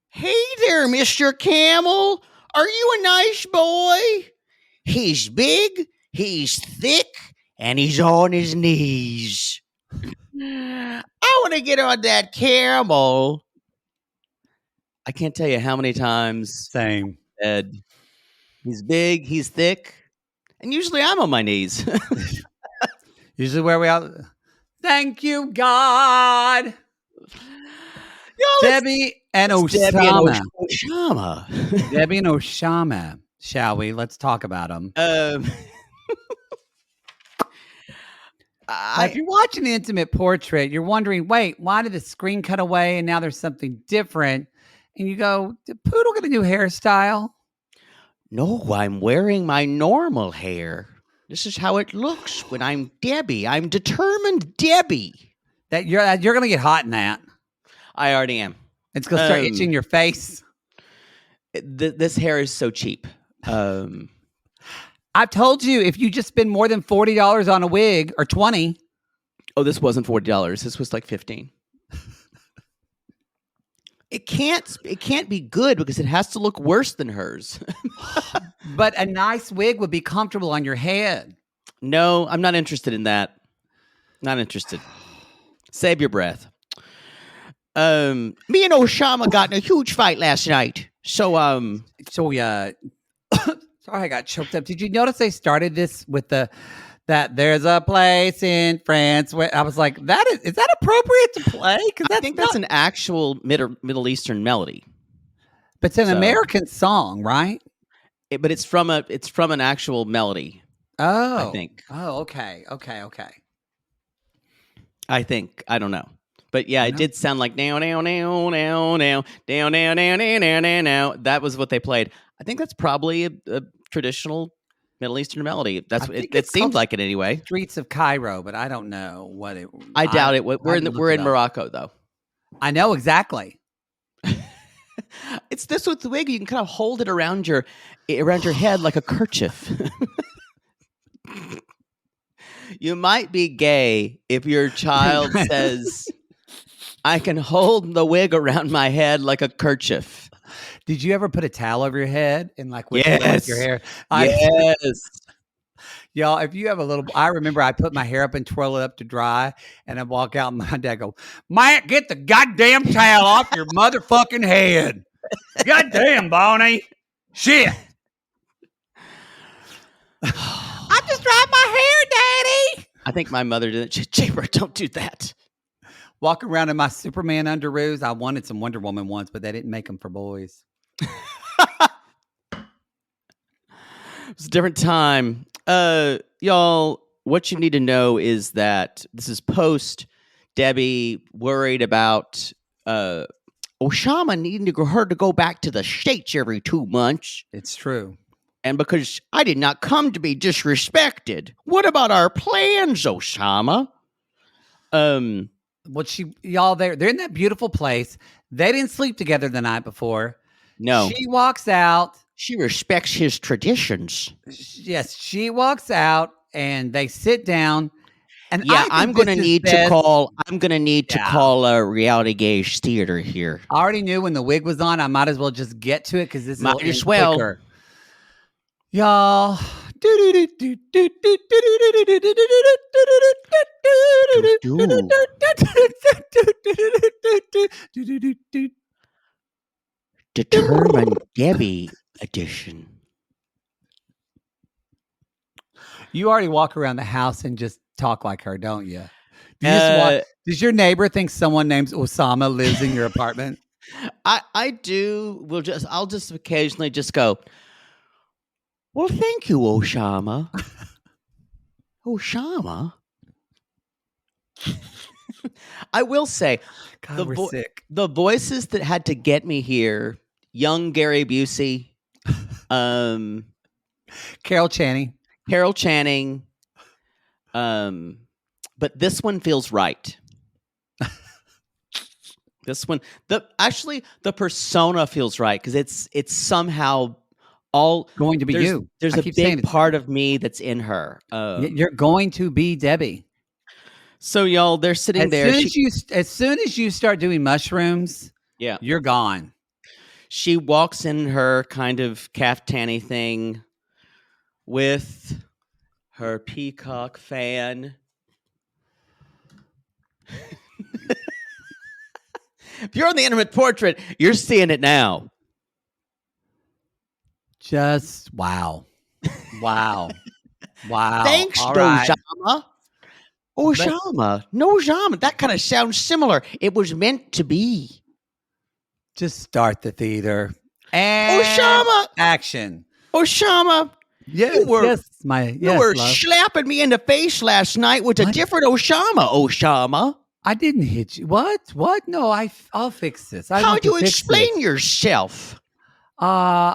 Hey there, Mr. Camel. Are you a nice boy? He's big, he's thick, and he's on his knees. I want to get on that camel. I can't tell you how many times. Same. Said, he's big, he's thick, and usually I'm on my knees. Usually where we are. Thank you, God. Debbie and Oussama. Debbie and Oussama. Shall we? Let's talk about them. If you're watching the Intimate Portrait, you're wondering, wait, why did the screen cut away and now there's something different? And you go, did Poodle get a new hairstyle? No, I'm wearing my normal hair. This is how it looks when I'm Debbie. I'm determined Debbie. That you're going to get hot in that. I already am. It's going to start itching your face. This hair is so cheap. I've told you, if you just spend more than $40 on a wig or $20. Oh, this wasn't $40. This was like $15. It can't be good because it has to look worse than hers. But a nice wig would be comfortable on your head. No, I'm not interested in that. Not interested. Save your breath. Me and Oussama got in a huge fight last night. Sorry, I got choked up. Did you notice they started this with that there's a place in France where I was like, is that appropriate to play? Because I think that's an actual Middle Eastern melody. But it's an American song, right? But it's from an actual melody. Oh, I think. Oh, okay. I think. I don't know. But yeah, it did sound like now, now, now, now, now, down, now, now, now, now, now, now. That was what they played. I think that's probably a traditional Middle Eastern melody. That's it seemed like it anyway. Streets of Cairo, but I don't know what it. I doubt it. We're in Morocco though. I know exactly. It's this with the wig. You can kind of hold it around your head like a kerchief. You might be gay if your child says, I can hold the wig around my head like a kerchief. Did you ever put a towel over your head and like with your hair? Yes. Y'all, if you have a little, I remember I put my hair up and twirl it up to dry, and I walk out and my dad go, Matt, get the goddamn towel off your motherfucking head. Goddamn, Bonnie. Shit. I just dried my hair, Daddy. I think my mother did it. Chamber, don't do that. Walking around in my Superman underoos. I wanted some Wonder Woman once, but they didn't make them for boys. It was a different time. Y'all, what you need to know is that this is post Debbie worried about Oussama needing her to go back to the States every 2 months. It's true. And because I did not come to be disrespected. What about our plans, Oussama? Well, they're in that beautiful place. They didn't sleep together the night before. No. She walks out. She respects his traditions. Yes, she walks out and they sit down. And yeah, I'm going to need to call a reality gaze theater here. I already knew when the wig was on. I might as well just get to it because this might is as well. Quicker. Y'all. Determined Debbie edition. You already walk around the house and just talk like her, don't you? Does your neighbor think someone named Oussama lives in your apartment? I do. I'll just occasionally just go, well, thank you, Oussama. Oussama? I will say, God, we're sick. The voices that had to get me here, young Gary Busey, Carol Channing, but this one feels right. This one, the persona feels right because it's somehow all going to be you. There's a big part of me that's in her. You're going to be Debbie. So y'all, they're sitting there. As soon as you start doing mushrooms, yeah, you're gone. She walks in her kind of caftan-y thing with her peacock fan. If you're on the intimate portrait, you're seeing it now. Just wow. Wow. Wow. Thanks, Oussama. Oussama. No, Oussama. That kind of sounds similar. It was meant to be. Just start the theater. And Oussama. Action. Oussama. Yes, you were slapping me in the face last night with a different Oussama. Oussama. I didn't hit you. What? No, I'll fix this. How do you explain yourself? I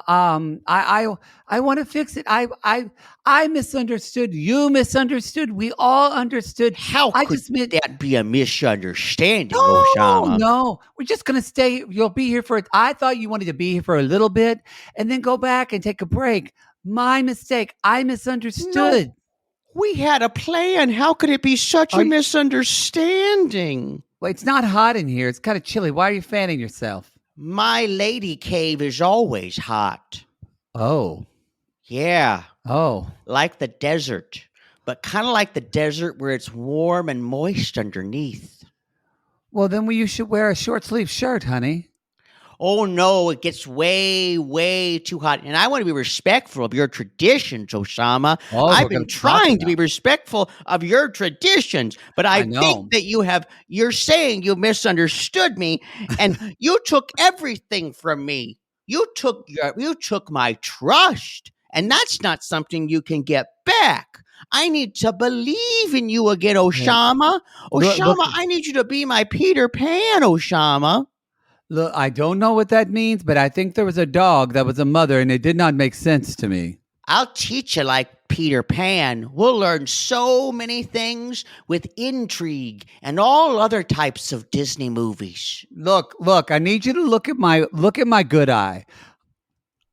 want to fix it. I misunderstood. You misunderstood. We all understood. How could that be a misunderstanding, Oussama? No, we're just gonna stay. You'll be here for. I thought you wanted to be here for a little bit and then go back and take a break. My mistake. I misunderstood. No, we had a plan. How could it be such a misunderstanding? Well, it's not hot in here. It's kind of chilly. Why are you fanning yourself? My lady cave is always hot. Oh. Yeah. Oh. Like the desert, but kind of like the desert where it's warm and moist underneath. Well, then you should wear a short sleeve shirt, honey. Oh, no, it gets way, way too hot. And I want to be respectful of your traditions, Oussama. I've been trying to be respectful of your traditions, but I think that you're saying you misunderstood me and you took everything from me. You took my trust, and that's not something you can get back. I need to believe in you again, Oussama. Oussama, I need you to be my Peter Pan, Oussama. Look, I don't know what that means, but I think there was a dog that was a mother, and it did not make sense to me. I'll teach you like Peter Pan. We'll learn so many things with intrigue and all other types of Disney movies. Look, I need you to look at my good eye.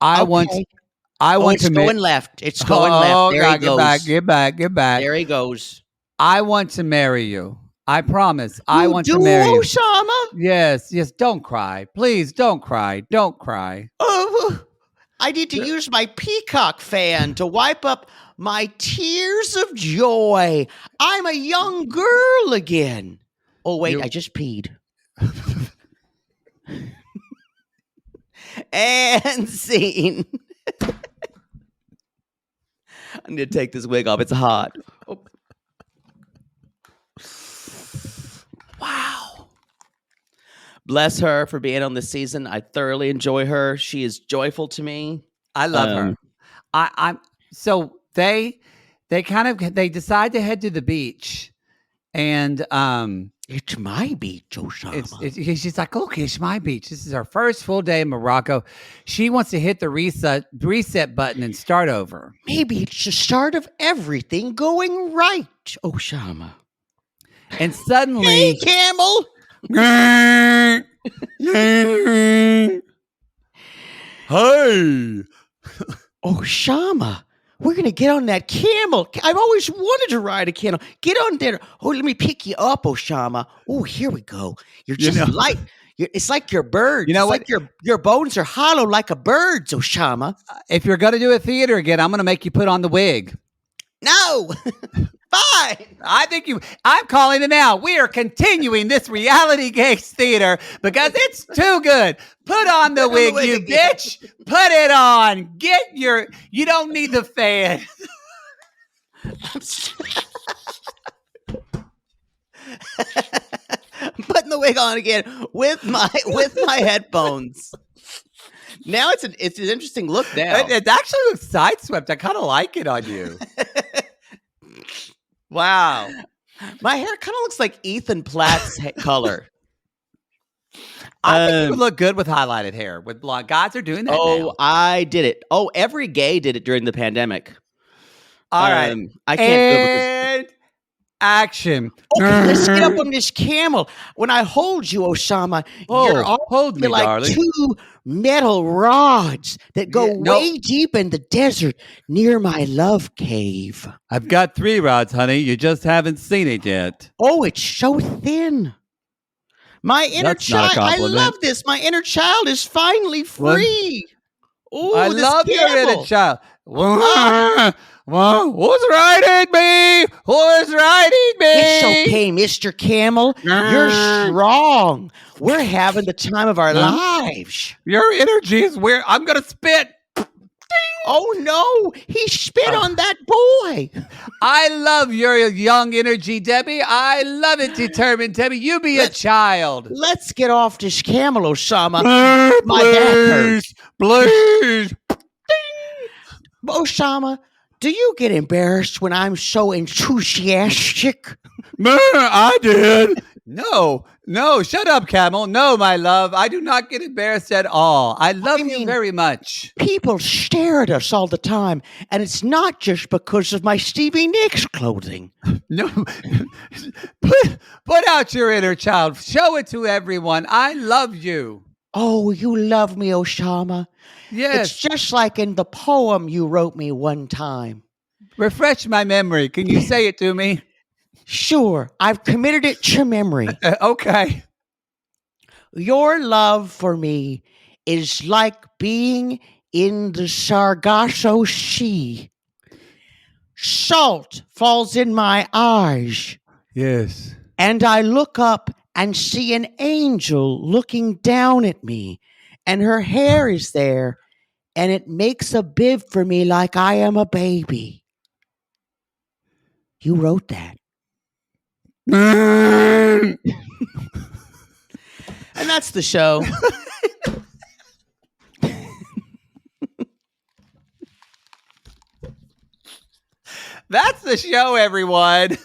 It's going left. It's going left. There he goes. Get back. There he goes. I want to marry you. I promise. I want to marry you. Oussama? Yes. Don't cry. Please don't cry. Don't cry. Oh, I need to use my peacock fan to wipe up my tears of joy. I'm a young girl again. Oh, wait, I just peed. And scene. I need to take this wig off. It's hot. Oh. Wow. Bless her for being on this season. I thoroughly enjoy her. She is joyful to me. I love her. I'm so they decide to head to the beach, and it's my beach, Oussama. She's like, okay, it's my beach. This is our first full day in Morocco. She wants to hit the reset button and start over. Maybe it's the start of everything going right, Oussama. And suddenly, hey, camel. Hey, Oussama, we're going to get on that camel. I've always wanted to ride a camel. Get on there. Oh, let me pick you up, Oussama. Oh, here we go. You're just light. It's like your bird. You know what? Like your bones are hollow like a bird's, Oussama. If you're going to do a theater again, I'm going to make you put on the wig. No. Fine. I'm calling it now. We are continuing this reality gaze theater because it's too good. Put on the wig, you bitch. Put it on. You don't need the fan. Putting the wig on again with my headphones. Now it's an interesting look now. It actually looks sideswept. I kind of like it on you. Wow. My hair kind of looks like Ethan Platt's color. I think you would look good with highlighted hair. With blonde guys are doing that now. I did it. Oh, every gay did it during the pandemic. All right. I can't do it because action. Okay, let's get up on this camel. When I hold you, Oussama, hold me, like darling. 2 metal rods that go way deep in the desert near my love cave. I've got 3 rods, honey. You just haven't seen it yet. Oh, it's so thin. My inner child, I love this. My inner child is finally free. Oh, I love your inner child. Who's riding me? Who's riding me? It's okay, Mr. Camel. You're strong. We're having the time of our lives. Your energy is weird. I'm going to spit. Oh, no. He spit on that boy. I love your young energy, Debbie. I love it, determined Debbie. You be a child. Let's get off this camel, Oussama. My back hurts. Please. Oussama, do you get embarrassed when I'm so enthusiastic? I did. No, shut up, Camel. No, my love. I do not get embarrassed at all. I love you very much. People stare at us all the time, and it's not just because of my Stevie Nicks clothing. No. Put out your inner child. Show it to everyone. I love you. Oh, you love me, Oussama. Yes. It's just like in the poem you wrote me one time. Refresh my memory. Can you say it to me? Sure. I've committed it to memory. Okay. Your love for me is like being in the Sargasso Sea. Salt falls in my eyes. Yes. And I look up and see an angel looking down at me. And her hair is there. And it makes a bib for me like I am a baby. You wrote that. And that's the show. That's the show, everyone.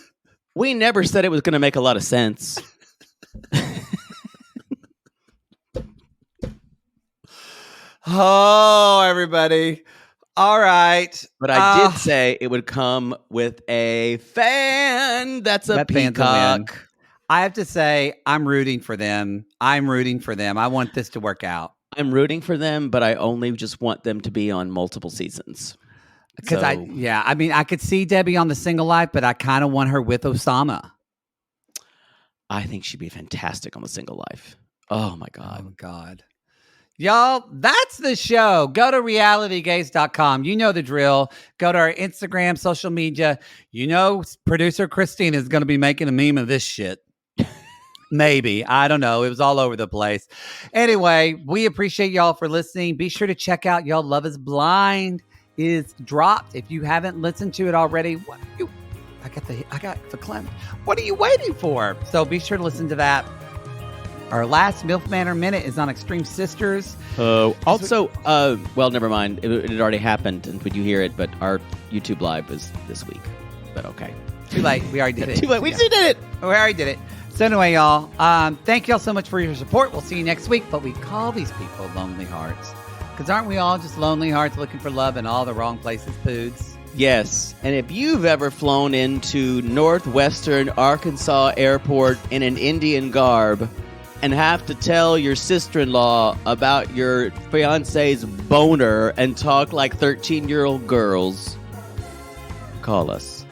We never said it was going to make a lot of sense. Oh, everybody. All right. But I did say it would come with a fan. That's a peacock. I have to say, I'm rooting for them. I want this to work out. I'm rooting for them, but I only just want them to be on multiple seasons. Because I could see Debbie on the Single Life, but I kind of want her with Oussama. I think she'd be fantastic on the Single Life. Oh my God. Oh God. Y'all, that's the show. Go to realitygaze.com. You know the drill. Go to our Instagram, social media. You know, producer Christine is going to be making a meme of this shit. Maybe. I don't know. It was all over the place. Anyway, we appreciate y'all for listening. Be sure to check out Y'all Love Is Blind. It is dropped. If you haven't listened to it already, I got verklempt. What are you waiting for? So be sure to listen to that. Our last MILF Manor Minute is on Extreme Sisters. Also, well, never mind. It already happened, and would you hear it? But our YouTube Live is this week. But okay. Too late. We already did it. Too late. We did it. We already did it. So anyway, y'all, thank y'all so much for your support. We'll see you next week. But we call these people lonely hearts. Because aren't we all just lonely hearts looking for love in all the wrong places, Poods? Yes. And if you've ever flown into Northwestern Arkansas Airport in an Indian garb and have to tell your sister-in-law about your fiance's boner and talk like 13-year-old girls, call us.